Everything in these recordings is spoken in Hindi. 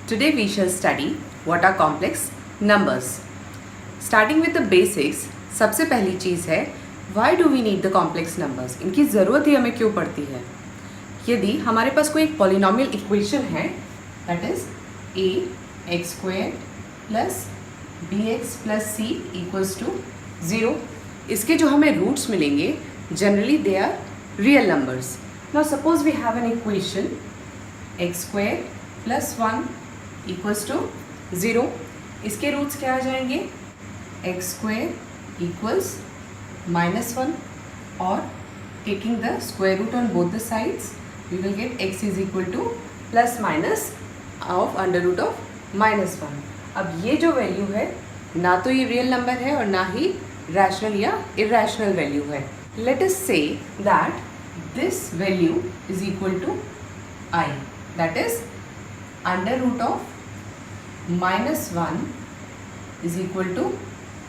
Today we shall study what are complex numbers. Starting with the basics, सबसे पहली चीज़ है why do we need the complex numbers? इनकी ज़रूरत ही हमें क्यों पड़ती है? यदि हमारे पास कोई एक पॉलिनॉमियल इक्वेशन है that is ax² plus bx plus c equals to 0, इसके जो हमें रूट्स मिलेंगे generally they are real numbers. Now suppose we have an equation x² plus 1 equals to 0. इसके रूट्स क्या आ जाएंगे? x² equals -1 और taking the square root on both the sides we will get x is equal to plus minus of under root of -1. अब ये जो वैल्यू है ना तो ये रियल नंबर है और ना ही रैशनल या इरेशनल वैल्यू है. Let us say that this value is equal to I, that is under root of -1 is equal to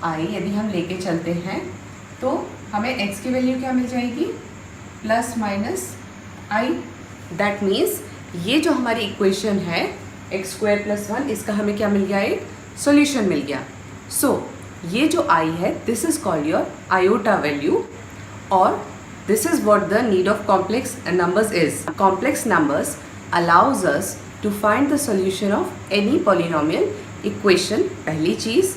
I. यदि हम लेके चलते हैं तो हमें x की वैल्यू क्या मिल जाएगी? Plus minus I. That means ये जो हमारी इक्वेशन है x² plus 1, इसका हमें क्या मिल गया? एक सॉल्यूशन मिल गया. सो ये जो I है this is called your iota value और this is what the need of complex numbers is. Complex numbers allows us to find the solution of any polynomial equation, पहली चीज़.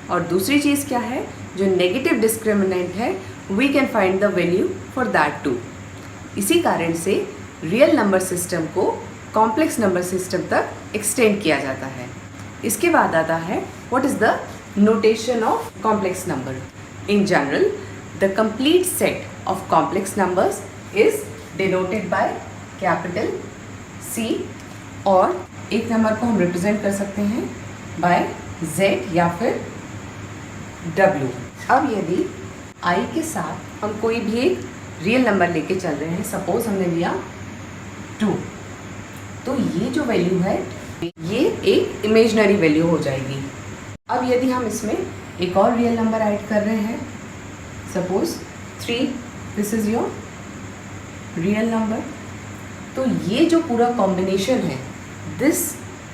और दूसरी चीज़ क्या है? जो नेगेटिव डिस्क्रिमिनेंट है we can find the value for that too. इसी कारण से रियल नंबर सिस्टम को कॉम्प्लेक्स नंबर सिस्टम तक एक्सटेंड किया जाता है. इसके बाद आता है what is the notation of complex number. In general, the complete set of complex numbers is denoted by capital C और एक नंबर को हम रिप्रेजेंट कर सकते हैं by Z या फिर W. अब यदि I के साथ हम कोई भी एक रियल नंबर लेके चल रहे हैं, सपोज हमने लिया 2, तो ये जो वैल्यू है ये एक इमेजनरी वैल्यू हो जाएगी. अब यदि हम इसमें एक और रियल नंबर ऐड कर रहे हैं, suppose 3, this is your real number, तो ये जो पूरा कॉम्बिनेशन है this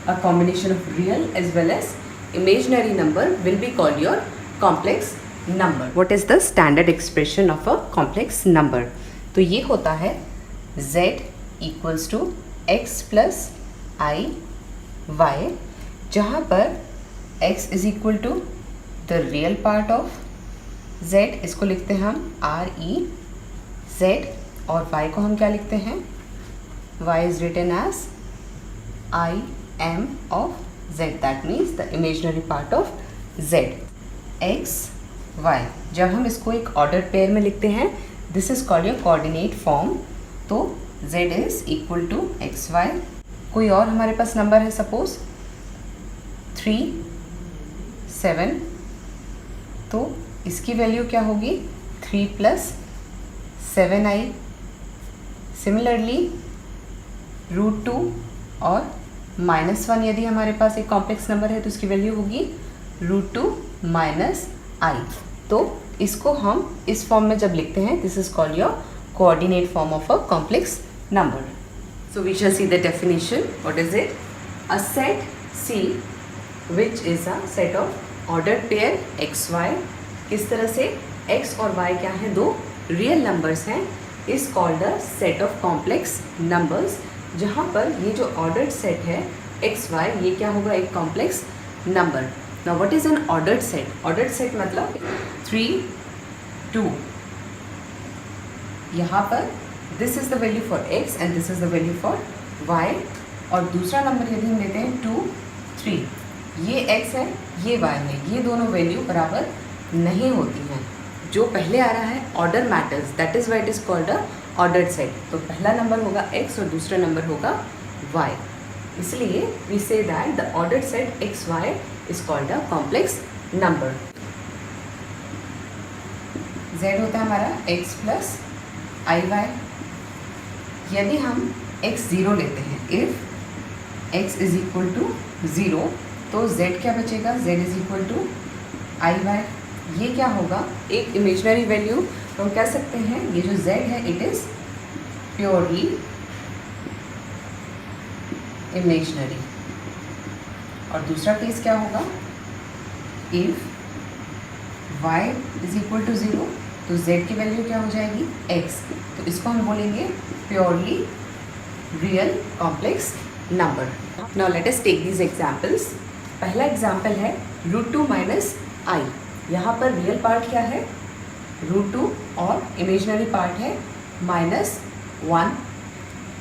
a combination of real as well as imaginary number will be called your complex number. What is the standard expression of a complex number? तो ये होता है z equals to x plus i y, जहाँ पर x is equal to the real part of z, इसको लिखते हैं हम RE z, और y को हम क्या लिखते हैं? y is written as I m of z, that means the imaginary part of z. x y, जब हम इसको एक ऑर्डर पेयर में लिखते हैं this is called your coordinate form. तो z is equal to x y. कोई और हमारे पास नंबर है, सपोज 3 7, तो इसकी वैल्यू क्या होगी? 3 प्लस 7i. सिमिलरली √2 और -1 यदि हमारे पास एक कॉम्प्लेक्स नंबर है तो उसकी वैल्यू होगी √2 माइनस i. तो इसको हम इस फॉर्म में जब लिखते हैं this is called your coordinate form of a complex number. So we shall see the definition. What is it? A set C which is a set of ordered pair x y. किस तरह से x और y क्या है? दो रियल नंबर्स हैं. Is called a set of complex numbers, जहाँ पर ये जो ऑर्डर्ड सेट है एक्स वाई ये क्या होगा? एक complex number. Now what is an ordered set? Ordered set मतलब 3 2, यहाँ पर this is the value for x and this is the value for y. और दूसरा नंबर यदि हम लेते हैं 2 3, ये x है ये y है, ये दोनों वैल्यू बराबर नहीं होती हैं. जो पहले आ रहा है order matters, that is why it is called a ordered set. तो पहला नंबर होगा x और दूसरा नंबर होगा y. इसलिए we say that the ordered set x y is called a complex number. z होता है हमारा x प्लस आई वाई. यदि हम x0 लेते हैं, if x is equal to 0, तो z क्या बचेगा? z is equal to i y. ये क्या होगा? एक इमेजनरी वैल्यू. तो हम कह सकते हैं ये जो z है इट इज़ प्योरली इमेजनरी. और दूसरा केस क्या होगा, if y is equal to 0 तो z की वैल्यू क्या हो जाएगी, x। तो इसको हम बोलेंगे purely real complex number. Now let us take these examples. पहला एग्जाम्पल है √2 माइनस आई। यहाँ पर रियल पार्ट क्या है, √2 और इमेजनरी पार्ट है -1।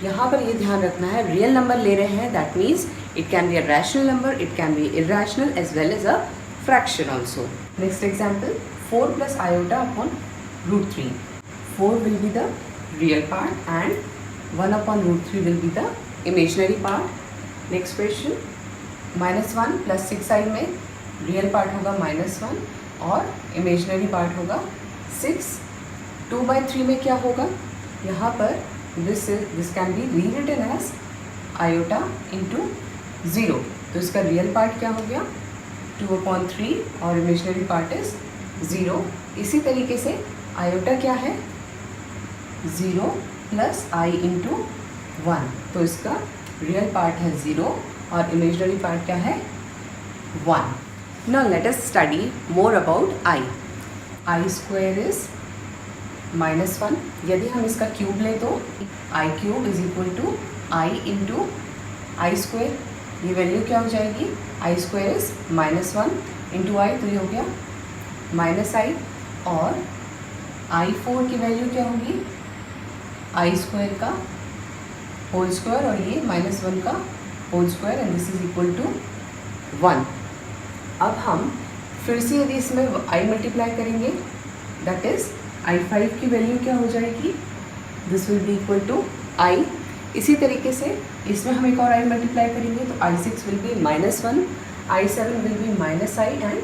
यहाँ पर ये ध्यान रखना है, रियल नंबर ले रहे हैं, that means it can be a rational number, it can be irrational as well as a fraction also. Next example 4 plus iota upon √3। 4 will be the real part and 1 upon √3 will be the imaginary part. Next question -1 plus 6i में रियल पार्ट होगा -1 और इमेजनरी पार्ट होगा 6। 2/3 में क्या होगा, यहाँ पर this can be rewritten as iota into 0। तो इसका रियल पार्ट क्या हो गया 2/3 और इमेजनरी पार्ट इज 0। इसी तरीके से आयोटा क्या है 0 प्लस i इंटू 1। तो इसका रियल पार्ट है 0 और इमेजनरी पार्ट क्या है 1। Now let us study more about i। i square is -1। यदि हम इसका क्यूब लें तो i cube is equal to i into i square. ये वैल्यू क्या हो जाएगी, i square is -1 into i, तो ये हो गया -i। और i4 की वैल्यू क्या होगी, आई स्क्वायर का होल स्क्वायर और ये -1 का whole square and this is equal to 1। अब हम फिर से यदि इसमें i मल्टीप्लाई करेंगे, दैट इज i5 की वैल्यू क्या हो जाएगी, this will be equal to i। इसी तरीके से इसमें हम एक और i मल्टीप्लाई करेंगे तो i6 will be -1, i7 will be -i and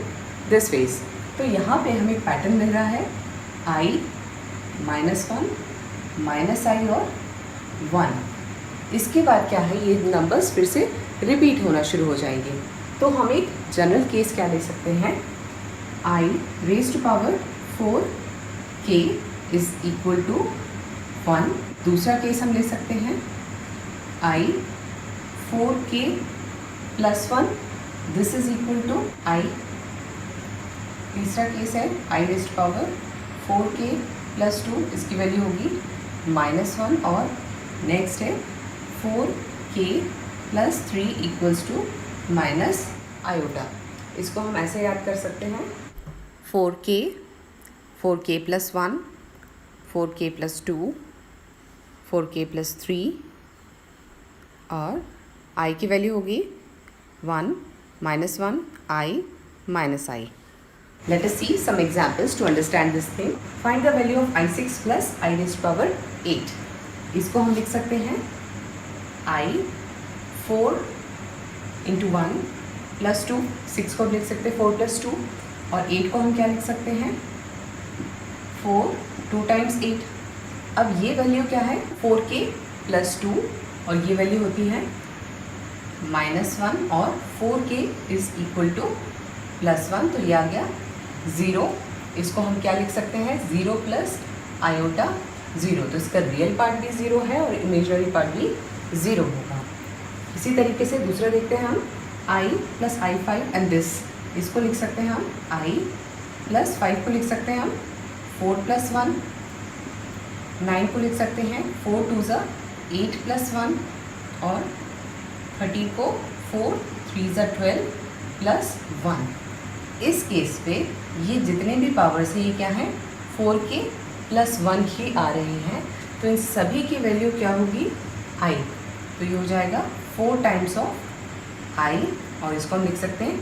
this ways. तो यहाँ पे हमें पैटर्न मिल रहा है i -1 -i और 1। इसके बाद क्या है, ये नंबर्स फिर से रिपीट होना शुरू हो जाएंगे। तो हम एक जनरल केस क्या ले सकते हैं, i raise to power 4k is equal to 1। दूसरा केस हम ले सकते हैं i 4k plus 1, this is equal to i। तीसरा केस है i raise to power 4k plus 2, इसकी वैल्यू होगी -1। और नेक्स्ट है 4k plus 3 equals to minus iota. इसको हम ऐसे याद कर सकते हैं 4k plus 1, 4k plus 2, 4k plus 3 और i की वैल्यू होगी 1 -1 i minus i। Let us see some examples to understand this thing. Find the value of i6 plus i raised to power 8। इसको हम लिख सकते हैं i 4 इंटू 1 प्लस 2, 6 को लिख सकते हैं 4 प्लस 2 और 8 को हम क्या लिख सकते हैं 4 2 टाइम्स 8। अब ये वैल्यू क्या है 4k प्लस 2 और ये वैल्यू होती है -1 और 4k इज इक्वल टू +1, तो ये आ गया 0। इसको हम क्या लिख सकते हैं 0 प्लस आयोटा 0। तो इसका रियल पार्ट भी 0 है और इमेजिनरी पार्ट भी 0 होगा। इसी तरीके से दूसरा देखते हैं हम i plus i5 and this. इसको लिख सकते हैं हम i प्लस 5 को लिख सकते हैं हम 4 प्लस 1, 9 को लिख सकते हैं 4 2 ज़ा 8 प्लस 1 और 13 को 4 3 ज़ा 12 प्लस 1। इस केस पे ये जितने भी पावर्स हैं ये क्या है 4k प्लस 1 ही आ रहे हैं, तो इन सभी की वैल्यू क्या होगी i। तो ये हो जाएगा 4 टाइम्स ऑफ i और इसको हम लिख सकते हैं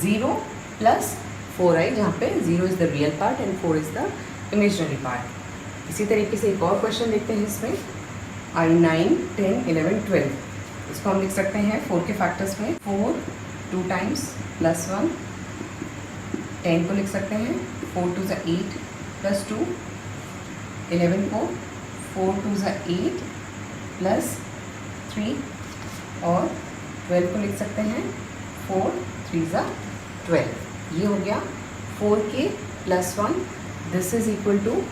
0 प्लस 4i, जहाँ पे 0 is the real part and 4 is the imaginary part. इसी तरीके से एक और क्वेश्चन देखते हैं इसमें i 9 10 11 12। इसको हम लिख सकते हैं 4 के फैक्टर्स में 4 2 टाइम्स प्लस 1, 10 को लिख सकते हैं 4 2 ज़ा 8 प्लस 2, 11 को 4 2 ज़ा 8 प्लस 3 और 12 को लिख सकते हैं 4 3 ज़ा 12। ये हो गया 4k plus 1, this is equal to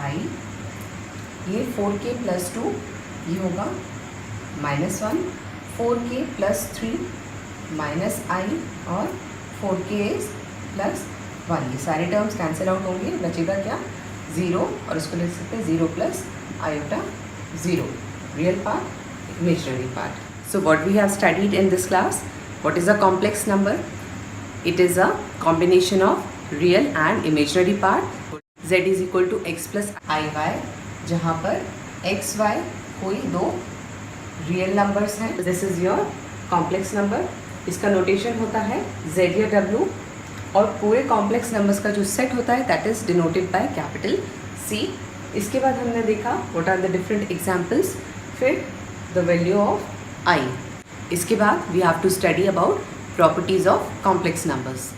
i। ये 4k प्लस 2 ये होगा -1, 4k प्लस 3 माइनस आई और 4k प्लस 1, ये सारे टर्म्स कैंसिल आउट होंगे, बचेगा क्या 0 और इसको लिख सकते हैं 0 plus iota 0, real part imaginary part. So what we have studied in this class, what is a complex number? It is a combination of real and imaginary part. Z is equal to x plus iy, जहाँ पर x y कोई दो रियल नंबर्स हैं. This is your complex number. इसका नोटेशन होता है z या w, और पूरे कॉम्प्लेक्स नंबर्स का जो सेट होता है that is denoted by capital C. इसके बाद हमने देखा what are the different examples, फिर द वैल्यू ऑफ I. इसके बाद we have to study about properties of complex numbers.